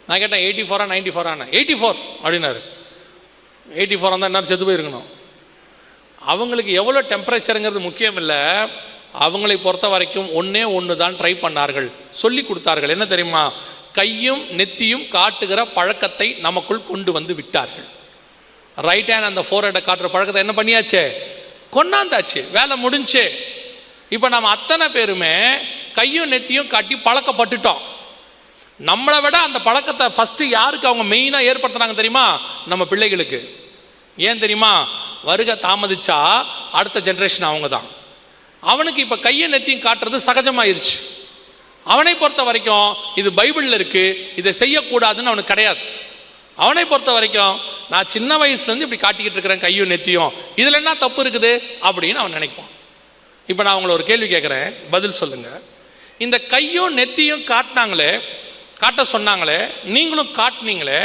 நான் கேட்டேன் 84 94 84 அப்படின்னாரு. 84 இருந்தால் என்ன செத்து போயிருக்கணும். அவங்களுக்கு எவ்வளோ டெம்பரேச்சருங்கிறது முக்கியம் இல்லை. அவங்களை பொறுத்த வரைக்கும் ஒன்று தான் ட்ரை பண்ணார்கள், சொல்லி கொடுத்தார்கள். என்ன தெரியுமா? கையும் நெத்தியும் காட்டுகிற பழக்கத்தை நமக்குள் கொண்டு வந்து விட்டார்கள். ரைட் ஹேண்ட் அந்த ஃபோர்ஹெட்டை காட்டுற பழக்கத்தை என்ன பண்ணியாச்சு? கொண்டாந்தாச்சு. வேலை முடிஞ்சு. இப்போ நம்ம அத்தனை பேருமே கையும் நெத்தியும் காட்டி பழக்கப்பட்டுட்டோம். நம்மளை விட அந்த பழக்கத்தை ஃபஸ்ட்டு யாருக்கு அவங்க மெயினாக ஏற்படுத்துனாங்க தெரியுமா? நம்ம பிள்ளைகளுக்கு. ஏன் தெரியுமா? வருகை தாமதிச்சா அடுத்த ஜென்ரேஷன் அவங்க தான். அவனுக்கு இப்போ கையை நெத்தியும் காட்டுறது சகஜமாயிருச்சு. அவனை பொறுத்த வரைக்கும் இது பைபிளில் இருக்குது, இதை செய்யக்கூடாதுன்னு அவனுக்கு கிடையாது. அவனை பொறுத்த வரைக்கும் நான் சின்ன வயசுலேருந்து இப்படி காட்டிக்கிட்டு இருக்கிறேன் கையும் நெத்தியும், இதில் என்ன தப்பு இருக்குது அப்படின்னு அவன் நினைப்பான். இப்போ நான் உங்களை ஒரு கேள்வி கேட்குறேன், பதில் சொல்லுங்கள். இந்த கையும் நெத்தியும் காட்ட சொன்னாங்களே, நீங்களும் காட்டினீங்களே,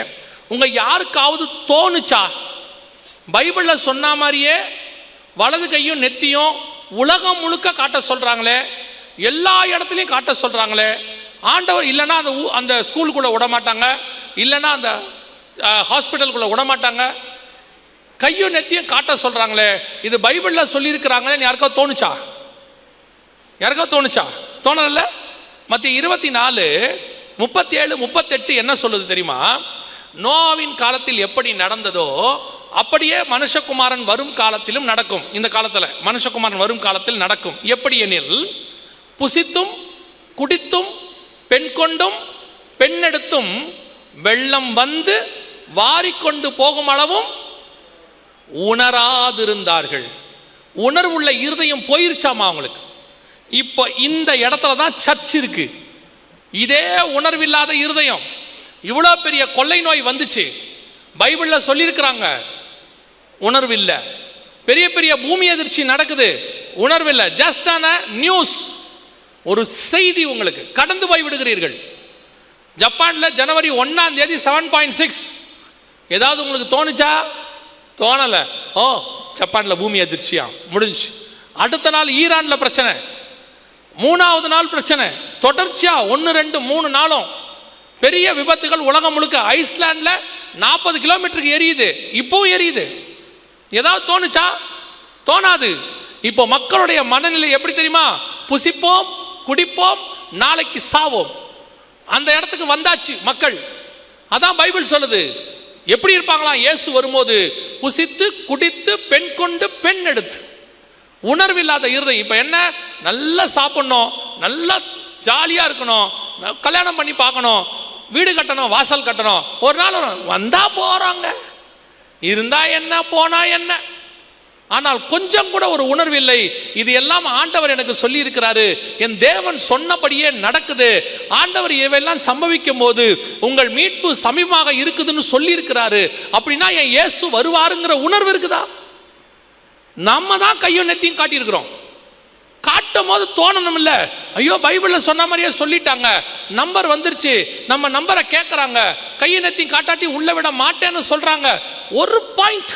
உங்கள் யாருக்காவது தோணுச்சா? பைபிளில் சொன்ன மாதிரியே வலது கையும் நெத்தியும் உலகம் முழுக்க காட்ட சொல்கிறாங்களே, எல்லா இடத்துலையும் காட்ட சொல்கிறாங்களே, ஆண்டவர் இல்லைன்னா அந்த ஸ்கூலுக்குள்ளே விட மாட்டாங்க, இல்லைன்னா அந்த ஹாஸ்பிட்டலுக்குள்ளே விட மாட்டாங்க, கையும் நெத்தியும் காட்ட சொல்கிறாங்களே, இது பைபிளில் சொல்லியிருக்கிறாங்களேன்னு யாருக்காவது தோணுச்சா? தோணல. மத்திய 24 37 38 என்ன சொல்லுது தெரியுமா? நோவாவின் காலத்தில் எப்படி நடந்ததோ அப்படியே மனுஷகுமாரன் வரும் காலத்திலும் நடக்கும். இந்த காலத்தில் மனுஷகுமாரன் வரும் காலத்தில் நடக்கும். எப்படி எனில், புசித்தும் குடித்தும் பெண் கொண்டும் பெண்ணெடுத்தும் வெள்ளம் வந்து வாரிக்கொண்டு போகும் அளவும் உணராதிருந்தார்கள். உணர்வுள்ள இருதயம் போயிருச்சாமா அவங்களுக்கு. இப்போ இந்த இடத்துல தான் சர்ச் இருக்கு. இதே உணர்வில்லாத இருதயம், இவ்வளோ பெரிய கொள்ளை நோய் வந்துச்சு, பைபிளில் சொல்லியிருக்கிறாங்க, உணர்வில்லை. பெரிய பெரிய பூமி அதிர்ச்சி நடக்குது, உணர்வில்லை. ஜஸ்ட் ஆன நியூஸ், ஒரு செய்தி உங்களுக்கு கடந்து போய் விடுகிறீர்கள். ஜப்பானில் ஜனவரி 1ஆம் தேதி 7.6 ஏதாவது உங்களுக்கு தோணுச்சா? தோணலை. ஓ, ஜப்பானில் பூமி அதிர்ச்சியா, முடிஞ்சு. அடுத்த நாள் ஈரானில் பிரச்சனை, 3ஆவது நாள் பிரச்சனை, தொடர்ச்சியா 1, 2, 3 நாளும் பெரிய விபத்துகள் உலகம் முழுக்க. ஐஸ்லாண்டில் 40 கிலோமீட்டருக்கு எரியுது, இப்பவும் எரியுது. ஏதாவது தோணுச்சா? தோணாது. இப்போ மக்களுடைய மனநிலை எப்படி தெரியுமா? புசிப்போம், குடிப்போம், நாளைக்கு சாவோம். அந்த இடத்துக்கு வந்தாச்சு மக்கள். அதான் பைபிள் சொல்லுது. எப்படி இருப்பாங்களாம் இயேசு வரும்போது? புசித்து குடித்து பெண் கொண்டு பெண் எடுத்து. உணர்வில்லாத இருதயம். இப்போ என்ன? நல்லா சாப்பிடணும், நல்லா ஜாலியாக இருக்கணும், கல்யாணம் பண்ணி பார்க்கணும், வீடு கட்டணும், வாசல் கட்டணும். ஒரு நாள் வந்தா போறாங்க, இருந்தா என்ன போனா என்ன. ஆனால் கொஞ்சம் கூட ஒரு உணர்வில்லை. இது எல்லாம் ஆண்டவர் எனக்கு சொல்லி இருக்கிறாரு, என் தேவன் சொன்னபடியே நடக்குது. ஆண்டவர் இவையெல்லாம் சம்பவிக்கும் போது உங்கள் மீட்பு சமீபமாக இருக்குதுன்னு சொல்லி இருக்கிறாரு. அப்படின்னா என் இயேசு வருவாருங்கிற உணர்வு இருக்குதா? நம்ம தான் கையும் நெத்தியும் காட்டியிருக்கிறோம். காட்டும் போது தோணணும் இல்லை, ஐயோ பைபிளில் சொன்ன மாதிரியே சொல்லிட்டாங்க, நம்பர் வந்துருச்சு, நம்ம நம்பரை கேட்குறாங்க, கையை நெத்தியும் காட்டாட்டி உள்ள விட மாட்டேன்னு சொல்றாங்க. ஒரு பாயிண்ட்,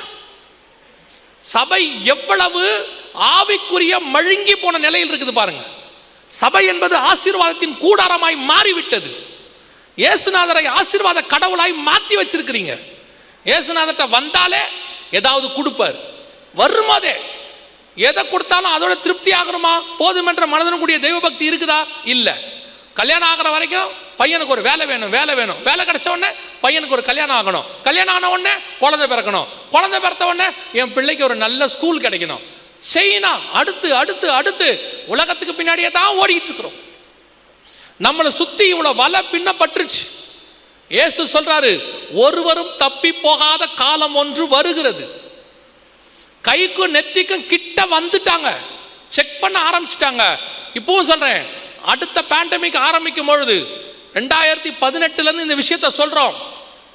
சபை எவ்வளவு ஆவிக்குரிய மழுங்கி போன நிலையில் இருக்குது பாருங்க. சபை என்பது ஆசீர்வாதத்தின் கூடாரமாய் மாறிவிட்டது. இயேசுநாதரை ஆசீர்வாத கடவுளாய் மாற்றி வச்சிருக்கிறீங்க. இயேசுநாதர்கிட்ட வந்தாலே ஏதாவது கொடுப்பார், வரும்போதே எதை கொடுத்தாலும் அதோட திருப்தி ஆகணுமா? போதும் என்ற மனதனும் கூடிய தெய்வ பக்தி இருக்குதா? இல்லை. கல்யாணம் ஆகிற வரைக்கும் பையனுக்கு ஒரு வேலை வேணும், வேலை வேணும், வேலை கிடைச்ச உடனே பையனுக்கு ஒரு கல்யாணம் ஆகணும், கல்யாணம் ஆன உடனே குழந்தை பிறக்கணும், குழந்தை பிறத்த உடனே என் பிள்ளைக்கு ஒரு நல்ல ஸ்கூல் கிடைக்கணும். செய்யினா அடுத்து அடுத்து அடுத்து உலகத்துக்கு பின்னாடியே தான் ஓடிட்டு இருக்கிறோம். நம்மளை சுத்தி இவ்வளவு வலை பின்னப்பட்டுருச்சு. இயேசு சொல்றாரு, ஒருவரும் தப்பி போகாத காலம் ஒன்று வருகிறது. கைக்கும் நெத்திக்கும் கிட்ட வந்துட்டாங்க, செக் பண்ண ஆரம்பிச்சிட்டாங்க. இப்பவும் சொல்றேன், அடுத்த பேண்டமிக் ஆரம்பிக்கும் பொழுது 2018 இந்த விஷயத்தை சொல்றோம்.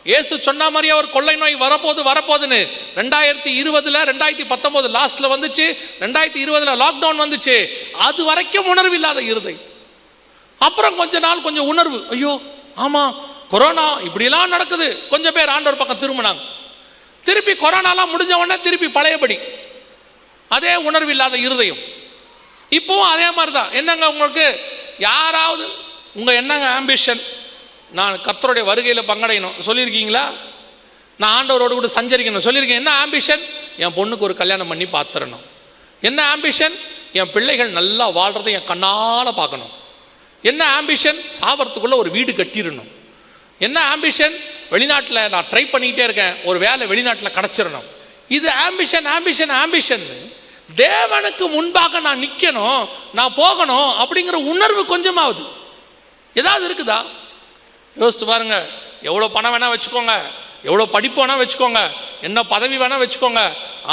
இயேசு சொன்ன மாதிரியே ஒரு கொள்ளை நோய் வரப்போகுதுன்னு 2020 2019 லாஸ்ட்ல வந்துச்சு, 2020 லாக்டவுன் வந்துச்சு. அது வரைக்கும் உணர்வு இல்லாத இருதை. அப்புறம் கொஞ்ச நாள் கொஞ்சம் உணர்வு, ஐயோ ஆமா கொரோனா இப்படிலாம் நடக்குது, கொஞ்சம் பேர் ஆண்டவர் பக்கம் திரும்பினாங்க. திருப்பி கொரோனாலாம் முடிஞ்ச உடனே திருப்பி பழையபடி அதே உணர்வு இல்லாத இருதயம். இப்போவும் அதே மாதிரி தான். என்னங்க உங்களுக்கு யாராவது உங்க என்னங்க ஆம்பிஷன்? நான் கர்த்தருடைய வருகையில் பங்கடையணும் சொல்லியிருக்கீங்களா? நான் ஆண்டவரோடு கூட சஞ்சரிக்கணும் சொல்லியிருக்கேன். என்ன ஆம்பிஷன்? என் பொண்ணுக்கு ஒரு கல்யாணம் பண்ணி பார்த்துடணும். என்ன ஆம்பிஷன்? என் பிள்ளைகள் நல்லா வாழ்றதை என் கண்ணால் பார்க்கணும். என்ன ஆம்பிஷன்? சாவறதுக்குள்ள ஒரு வீடு கட்டிடணும். என்ன ஆம்பிஷன்? வெளிநாட்டில் நான் ட்ரை பண்ணிக்கிட்டே இருக்கேன், ஒரு வேலை வெளிநாட்டில் கிடச்சிடணும். இது ஆம்பிஷன் ஆம்பிஷன் ஆம்பிஷன். தேவனுக்கு முன்பாக நான் நிற்கணும், நான் போகணும் அப்படிங்கிற உணர்வு கொஞ்சமாவது ஏதாவது இருக்குதா? யோசித்து பாருங்க. எவ்வளோ பணம் வேணால் வச்சுக்கோங்க, எவ்வளோ படிப்பு வேணால் வச்சுக்கோங்க, என்ன பதவி வேணால் வச்சுக்கோங்க,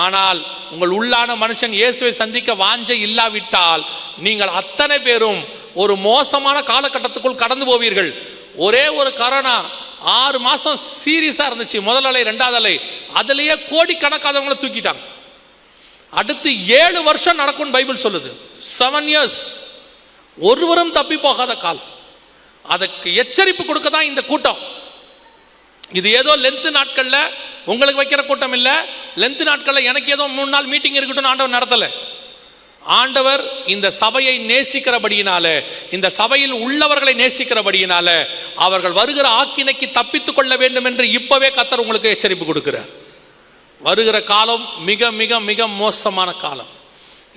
ஆனால் உங்கள் உள்ளான மனுஷன் இயேசுவை சந்திக்க வாஞ்சை இல்லாவிட்டால் நீங்கள் அத்தனை பேரும் ஒரு மோசமான காலகட்டத்துக்குள் கடந்து போவீர்கள். ஒரே ஒரு கொரோனா 6 மாதம் சீரியஸாக இருந்துச்சு, முதல் அலை 2வது அலை, அதுலேயே கோடிக்கணக்காதவங்களை தூக்கிட்டாங்க. அடுத்து 7 வருஷம் நடக்கும்னு பைபிள் சொல்லுது. 7 years. ஒருவரும் தப்பி போகாத காலம். அதுக்கு எச்சரிப்பு கொடுக்க தான் இந்த கூட்டம். இது ஏதோ லென்த் நாட்களில் உங்களுக்கு வைக்கிற கூட்டம் இல்லை. லென்த் நாட்களில் எனக்கு ஏதோ 3 நாள் மீட்டிங் இருக்கட்டும் ஆண்டவர் நடத்தலை. ஆண்டவர் இந்த சபையை நேசிக்கிறபடியினால, இந்த சபையில் உள்ளவர்களை நேசிக்கிறபடியினால அவர்கள் வருகிற ஆக்கினைக்கு தப்பித்துக் கொள்ள வேண்டும் என்று இப்பவே கர்த்தர் உங்களுக்கு எச்சரிப்பு கொடுக்கிறார். வருகிற காலம் மிக மிக மிக மோசமான காலம்.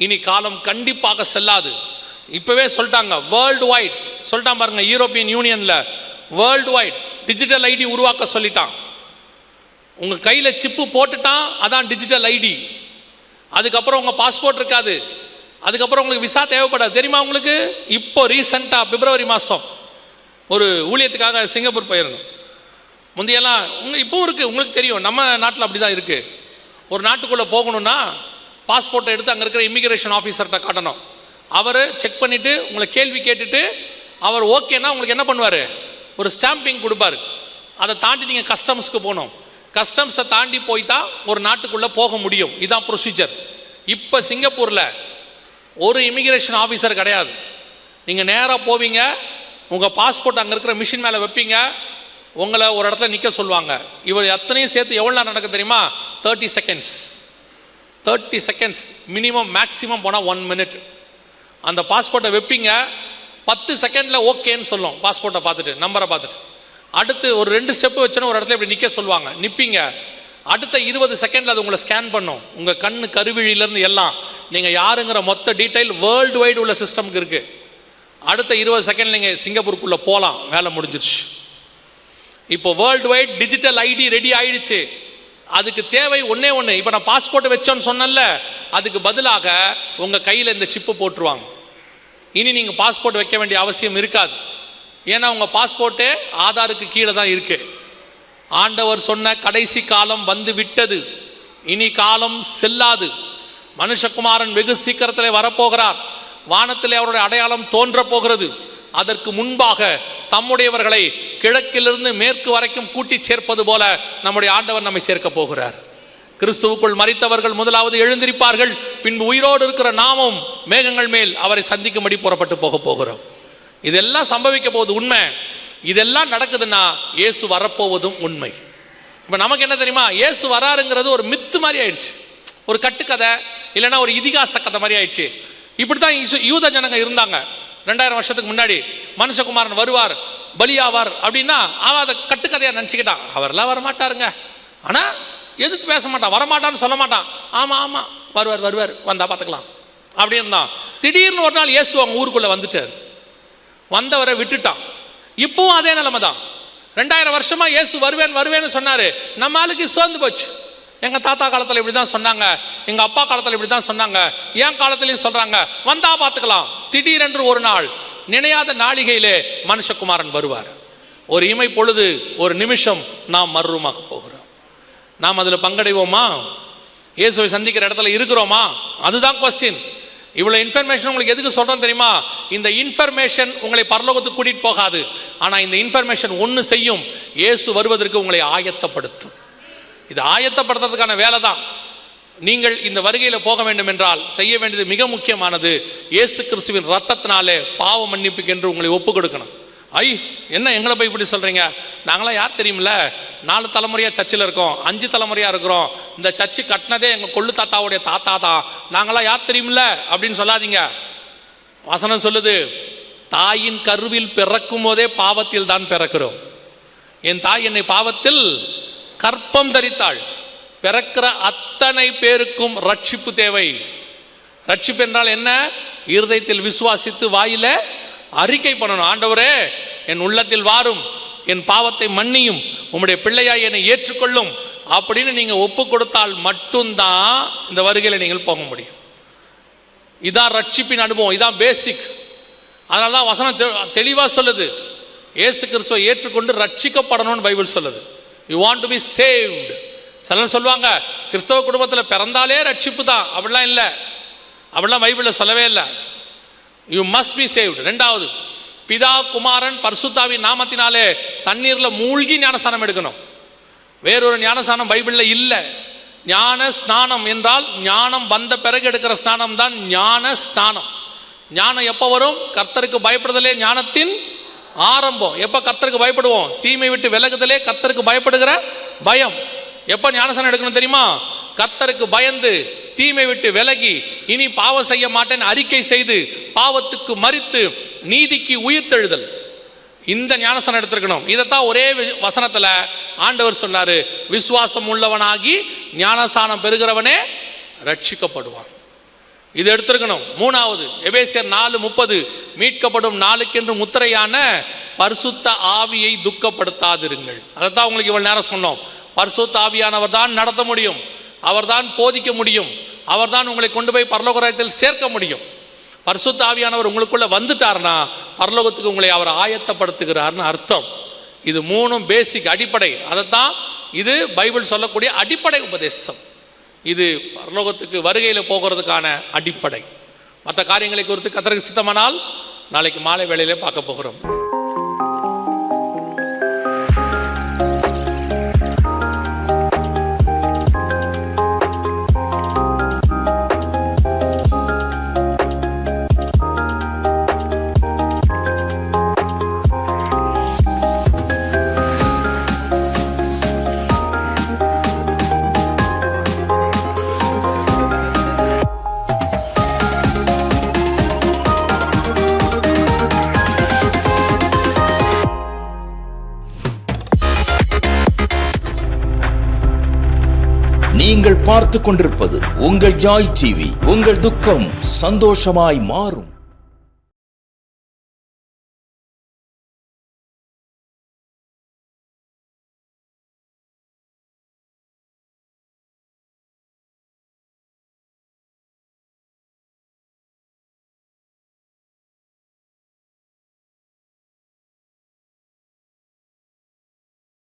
இனி காலம் கண்டிப்பாக செல்லாது. இப்பவே சொல்லிட்டாங்க, வேர்ல்டு வைட் சொல்லிட்டான் பாருங்க. யூரோப்பியன் யூனியன்ல வேர்ல்டு வைட் டிஜிட்டல் ஐடி உருவாக்க சொல்லிட்டான். உங்க கையில சிப்பு போட்டுட்டான், அதான் டிஜிட்டல் ஐடி. அதுக்கப்புறம் உங்க பாஸ்போர்ட் இருக்காது, அதுக்கப்புறம் உங்களுக்கு விசா தேவைப்படாது. தெரியுமா உங்களுக்கு? இப்போ ரீசெண்டாக பிப்ரவரி மாதம் ஒரு ஊழியத்துக்காக சிங்கப்பூர் போயிருந்தோம். முந்தையெல்லாம் இப்போவும் இருக்குது, உங்களுக்கு தெரியும், நம்ம நாட்டில் அப்படி தான் இருக்குது. ஒரு நாட்டுக்குள்ளே போகணுன்னா பாஸ்போர்ட்டை எடுத்து அங்கே இருக்கிற இமிக்ரேஷன் ஆஃபீஸர்கிட்ட காட்டணும். அவர் செக் பண்ணிவிட்டு உங்களை கேள்வி கேட்டுட்டு அவர் ஓகேன்னா உங்களுக்கு என்ன பண்ணுவார், ஒரு ஸ்டாம்பிங் கொடுப்பார். அதை தாண்டி நீங்கள் கஸ்டம்ஸ்க்கு போகணும். கஸ்டம்ஸை தாண்டி போய் தான் ஒரு நாட்டுக்குள்ளே போக முடியும். இதுதான் ப்ரொசீஜர். இப்போ சிங்கப்பூரில் ஒரு இமிக்ரேஷன் ஆஃபீஸர் கிடையாது. நீங்கள் நேராக போவீங்க, உங்கள் பாஸ்போர்ட் அங்கே இருக்கிற மிஷின் மேலே வைப்பீங்க, உங்களை ஒரு இடத்துல நிற்க சொல்லுவாங்க. இவர் எத்தனையும் சேர்த்து எவ்வளோ நேரம் நடக்க தெரியுமா? 30 செகண்ட்ஸ். 30 செகண்ட்ஸ் மினிமம், மேக்ஸிமம் போனால் 1 மினிட். அந்த பாஸ்போர்ட்டை வைப்பீங்க, 10 செகண்டில் ஓகேன்னு சொல்லும். பாஸ்போர்ட்டை பார்த்துட்டு, நம்பரை பார்த்துட்டு, அடுத்து ஒரு 2 ஸ்டெப்பு வச்சோன்னா ஒரு இடத்துல இப்படி நிற்க சொல்லுவாங்க. நிற்பீங்க, அடுத்த 20 செகண்டில் அது உங்களை ஸ்கேன் பண்ணும். உங்கள் கண் கருவிழிலேருந்து எல்லாம் நீங்கள் யாருங்கிற மொத்த டீட்டெயில் வேர்ல்டு வைடு உள்ள சிஸ்டமுக்கு இருக்குது. அடுத்த 20 செகண்ட் நீங்கள் சிங்கப்பூருக்குள்ளே போகலாம். வேலை முடிஞ்சிருச்சு. இப்போ world wide digital ID ready ஆயிடுச்சு. அதுக்கு தேவை ஒன்றே ஒன்று. இப்போ நான் பாஸ்போர்ட்டை வச்சோன்னு சொன்னேன்ல, அதுக்கு பதிலாக உங்கள் கையில் இந்த சிப்பு போட்டுருவாங்க. இனி நீங்கள் பாஸ்போர்ட் வைக்க வேண்டிய அவசியம் இருக்காது. ஏன்னா உங்கள் பாஸ்போர்ட்டே ஆதாருக்கு கீழே தான் இருக்குது. ஆண்டவர் சொன்ன கடைசி காலம் வந்து விட்டது, இனி காலம் செல்லாது. மனுஷகுமாரன் வெகு சீக்கிரத்தில் வரப்போகிறார். வானத்திலே அவருடைய அடையாளம் தோன்ற போகிறது. அதற்கு முன்பாக தம்முடையவர்களை கிழக்கிலிருந்து மேற்கு வரைக்கும் கூட்டி சேர்ப்பது போல நம்முடைய ஆண்டவர் நம்மை சேர்க்க போகிறார். கிறிஸ்துவுக்குள் மரித்தவர்கள் முதலாவது எழுந்திருப்பார்கள், பின்பு உயிரோடு இருக்கிற நாமும் மேகங்கள் மேல் அவரை சந்திக்கும்படி புறப்பட்டு போக போகிறோம். இதெல்லாம் சம்பவிக்க போவது உண்மை. இதெல்லாம் நடக்குதுன்னா இயேசு வரப்போவதும் உண்மை. இப்போ நமக்கு என்ன தெரியுமா, இயேசு வராருங்கிறது ஒரு மித்து மாதிரி ஆயிடுச்சு, ஒரு கட்டுக்கதை, இல்லைன்னா ஒரு இதிகாச கதை மாதிரி ஆயிடுச்சு. இப்படி தான் யூத ஜனங்க இருந்தாங்க 2000 வருஷத்துக்கு முன்னாடி. மனுஷகுமாரன் வருவார், பலியாவார் அப்படின்னா அவன் அதை கட்டுக்கதையாக நினச்சிக்கிட்டான். அவரெல்லாம் வரமாட்டாருங்க, ஆனால் எதிர்த்து பேச மாட்டான், வரமாட்டான்னு சொல்ல மாட்டான். ஆமாம் ஆமாம் வருவார் வந்தால் பார்த்துக்கலாம் அப்படி இருந்தான். திடீர்னு ஒரு நாள் இயேசு அவங்க ஊருக்குள்ளே வந்துட்டார். வந்தவரை விட்டுட்டான். இப்பவும் அதே நிலைமை தான். 2000 வருஷமாக இயேசு வருவேன்னு சொன்னார். நம்ம ஆளுக்கு சோர்ந்து போச்சு. எங்கள் தாத்தா காலத்தில் இப்படி தான் சொன்னாங்க, எங்கள் அப்பா காலத்தில் இப்படி தான் சொன்னாங்க, என் காலத்திலையும் சொல்கிறாங்க, வந்தா பார்த்துக்கலாம். திடீரென்று ஒரு நாள், நினையாத நாளிகையிலே மனுஷகுமாரன் வருவார். ஒரு இமை பொழுது, ஒரு நிமிஷம் நாம் மறுரூமாக போகிறோம். நாம் அதில் பங்கடைவோமா? இயேசுவை சந்திக்கிற இடத்துல இருக்கிறோமா? அதுதான் கொஸ்டின். இவ்வளோ இன்ஃபர்மேஷன் உங்களுக்கு எதுக்கு சொல்கிறோம் தெரியுமா? இந்த இன்ஃபர்மேஷன் உங்களை பரலோகத்துக்கு கூட்டிகிட்டு போகாது. ஆனால் இந்த இன்ஃபர்மேஷன் ஒன்று செய்யும், இயேசு வருவதற்கு உங்களை ஆயத்தப்படுத்தும். இது ஆயத்தப்படுத்துறதுக்கான வேலை தான். நீங்கள் இந்த வருகையில் போக வேண்டும் என்றால் செய்ய வேண்டியது மிக முக்கியமானது, இயேசு கிறிஸ்துவின் ரத்தத்தினாலே பாவ மன்னிப்புக்கு என்று உங்களை ஒப்பு கொடுக்கணும். என்ன எங்களை போய் இப்படி சொல்கிறீங்க? நாங்களாம் யார் தெரியுமில்ல, 4 தலைமுறையாக சர்ச்சில் இருக்கோம், 5 தலைமுறையாக இருக்கிறோம். இந்த சர்ச்சு கட்டினதே எங்கள் கொள்ளு தாத்தாவுடைய தாத்தா தான். நாங்களாம் யார் தெரியுமில்ல அப்படின்னு சொல்லாதீங்க. வசனம் சொல்லுது, தாயின் கருவில் பிறக்கும் போதே பாவத்தில் தான் பிறக்கிறோம். என் தாய் என்னை பாவத்தில் கற்பம் தரித்தாள். பிறக்கிற அத்தனை பேருக்கும் ரட்சிப்பு தேவை. ரட்சிப்பு என்றால் என்ன? இருதயத்தில் விசுவாசித்து வாயில அறிக்கை பண்ணணும். ஆண்டவரே, என் உள்ளத்தில் வாரும், என் பாவத்தை மன்னியும், உம்முடைய பிள்ளையாய் என்னை ஏற்றுக்கொள்ளும் அப்படின்னு நீங்கள் ஒப்பு கொடுத்தால் மட்டும்தான் இந்த வருகையில் நீங்கள் போக முடியும். இதான் ரட்சிப்பின் அனுபவம், இதான் பேசிக். அதனால தான் வசனம் தெளிவாக சொல்லுது, இயேசு கிறிஸ்துவை ஏற்றுக்கொண்டு ரட்சிக்கப்படணும்னு பைபிள் சொல்லுது. You want to be saved. சிலர் சொல்லுவாங்க கிறிஸ்தவ குடும்பத்தில் பிறந்தாலே ரட்சிப்பு தான். அப்படிலாம் இல்லை, அப்படிலாம் பைபிளில் சொல்லவே இல்லை. You must be saved. 2வது, பிதா குமாரன் பரிசுத்தாவின் நாமத்தினாலே தண்ணீரில் மூழ்கி ஞானஸ்நானம் எடுக்கணும். வேறொரு ஞானஸ்நானம் பைபிளில் இல்லை. ஞான ஸ்நானம் என்றால் ஞானம் வந்த பிறகு எடுக்கிற ஸ்நானம் தான் ஞான ஸ்நானம். ஞானம் எப்போ வரும்? கர்த்தருக்கு பயப்படுதலே ஞானத்தின் ஆரம்பம். எப்போ கர்த்தருக்கு பயப்படுவோம்? தீமை விட்டு விலகுதலே கர்த்தருக்கு பயப்படுகிற பயம். எப்போ ஞானஸ்நானம் எடுக்கணும் தெரியுமா? கர்த்தருக்கு பயந்து தீமை விட்டு விலகி இனி பாவம் செய்ய மாட்டேன்னு அறிக்கை செய்து பாவத்துக்கு மரித்து நீதிக்கு உயிர்த்தெழுதல். இந்த ஞானஸ்நானம் எடுத்திருக்கணும். இதைத்தான் ஒரே வசனத்தில் ஆண்டவர் சொன்னார், விசுவாசம் உள்ளவனாகி ஞானஸ்நானம் பெறுகிறவனே ரட்சிக்கப்படுவான். இது எடுத்திருக்கணும். 3வது, எபேசியர் 4:30, மீட்கப்படும் நாளுக்கென்று முத்திரையான பரிசுத்த ஆவியை துக்கப்படுத்தாதிருங்கள். அதைத்தான் உங்களுக்கு இவ்வளவு நேரம் சொன்னோம். பரிசுத்த ஆவியானவர் தான் நடத்த முடியும், அவர் தான் போதிக்க முடியும், அவர் தான் உங்களை கொண்டு போய் பரலோக ராஜ்யத்தில் சேர்க்க முடியும். பரிசுத்த ஆவியானவர் உங்களுக்குள்ள வந்துட்டார்னா பரலோகத்துக்கு உங்களை அவர் ஆயத்தப்படுத்துகிறார்னு அர்த்தம். இது மூணும் பேசிக் அடிப்படை. அதைத்தான் இது பைபிள் சொல்லக்கூடிய அடிப்படை உபதேசம். இது பரலோகத்துக்கு வருகையில் போகிறதுக்கான அடிப்படை. மற்ற காரியங்களை குறித்து கர்த்தருக்கு சித்தமானால் நாளைக்கு மாலை வேளையிலே பார்க்க போகிறோம். நீங்கள் பார்த்துக் கொண்டிருப்பது உங்கள் ஜாய் டிவி. உங்கள் துக்கம் சந்தோஷமாய் மாறும்.